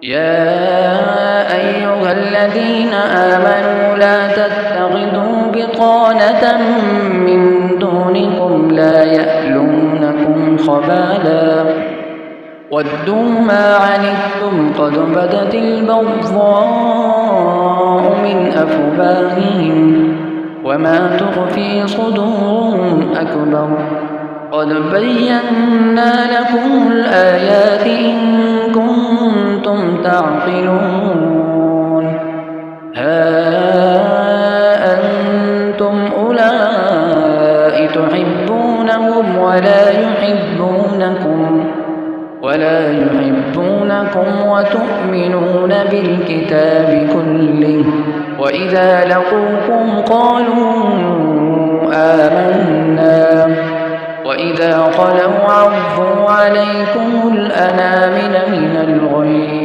يا أيها الذين آمنوا لا تتخذوا بطانة من دونكم لا يألونكم خبالا ودوا ما عنتم قد بدت البغضاء من أفواههم وما تخفي صدورهم أكبر قد بينا لكم الآيات إن كنتم تعقلون ها أنتم أولئك تحبونهم ولا يحبونكم وتؤمنون بالكتاب كله وإذا لقوكم قالوا آمنا وإذا خلوا عضوا عليكم الأنامل من الغيظ